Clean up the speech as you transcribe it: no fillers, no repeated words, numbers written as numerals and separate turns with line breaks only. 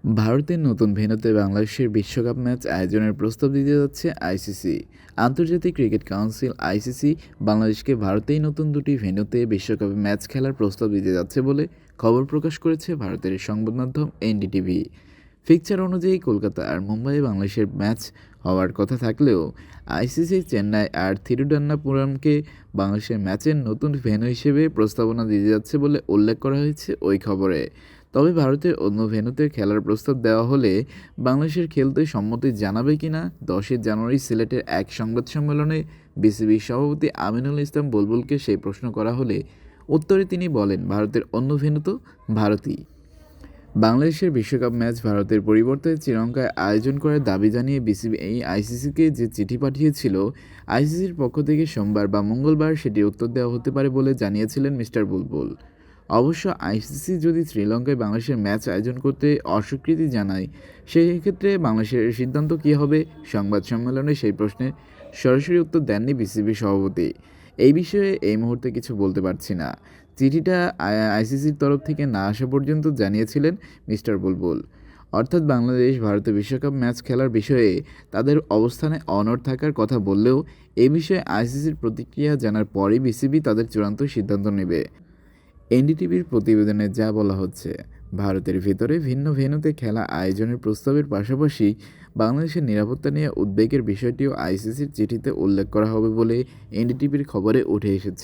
ভারতের নতুন ভেন্যুতে বাংলাদেশের বিশ্বকাপ ম্যাচ আয়োজনের প্রস্তাব দিতে যাচ্ছে আইসিসি। আন্তর্জাতিক ক্রিকেট কাউন্সিল আইসিসি বাংলাদেশকে ভারতেই নতুন দুটি ভেন্যুতে বিশ্বকাপে ম্যাচ খেলার প্রস্তাব দিতে যাচ্ছে বলে খবর প্রকাশ করেছে ভারতের সংবাদ মাধ্যম এনডিটিভি। ফিকচার অনুযায়ী কলকাতা আর মুম্বাইয়ে বাংলাদেশের ম্যাচ হওয়ার কথা থাকলেও আইসিসি চেন্নাই আর থিরুডান্নাপুরমকে বাংলাদেশের ম্যাচের নতুন ভেন্যু হিসেবে প্রস্তাবনা দিতে যাচ্ছে বলে উল্লেখ করা হয়েছে ওই খবরে। তবে ভারতের অন্য ভেন্যুতে খেলার প্রস্তাব দেওয়া হলে বাংলাদেশের খেলতে সম্মতি জানাবে কিনা 10ই জানুয়ারি সিলেটের এক সংবাদ সম্মেলনে বিসিবির সভাপতি আমিনুল ইসলাম বুলবুলকে সেই প্রশ্ন করা হলে উত্তরে তিনি বলেন, ভারতের অন্য ভেন্যু তো ভারতই। বাংলাদেশের বিশ্বকাপ ম্যাচ ভারতের পরিবর্তে শ্রীলঙ্কায় আয়োজন করার দাবি জানিয়ে বিসিবি আইসিসিকে যে চিঠি পাঠিয়েছিল, আইসিসির পক্ষ থেকে সোমবার বা মঙ্গলবার সেটির উত্তর দেওয়া হতে পারে বলে জানিয়েছিলেন মিস্টার বুলবুল। অবশ্য আইসিসি যদি শ্রীলঙ্কায় বাংলাদেশের ম্যাচ আয়োজন করতে অস্বীকৃতি জানায়, সেই ক্ষেত্রে বাংলাদেশের সিদ্ধান্ত কী হবে? সংবাদ সম্মেলনে সেই প্রশ্নের সরাসরি উত্তর দেননি বিসিবি সভাপতি। এই বিষয়ে এই মুহূর্তে কিছু বলতে পারছি না। চিঠিটা আইসিসির তরফ থেকে না আসা পর্যন্ত জানিয়েছিলেন মিস্টার বুলবুল। অর্থাৎ বাংলাদেশ ভারতে বিশ্বকাপ ম্যাচ খেলার বিষয়ে তাদের অবস্থানে অনড় থাকার কথা বললেও এ বিষয়ে আইসিসির প্রতিক্রিয়া জানার পরই বিসিবি তাদের চূড়ান্ত সিদ্ধান্ত নেবে। এনডিটিভির প্রতিবেদনে যা বলা হচ্ছে, ভারতের ভেতরে ভিন্ন ভেন্যুতে খেলা আয়োজনের প্রস্তাবের পাশাপাশি বাংলাদেশের নিরাপত্তা নিয়ে উদ্বেগের বিষয়টিও আইসিসির চিঠিতে উল্লেখ করা হবে বলে এনডিটিভির খবরে উঠে এসেছে।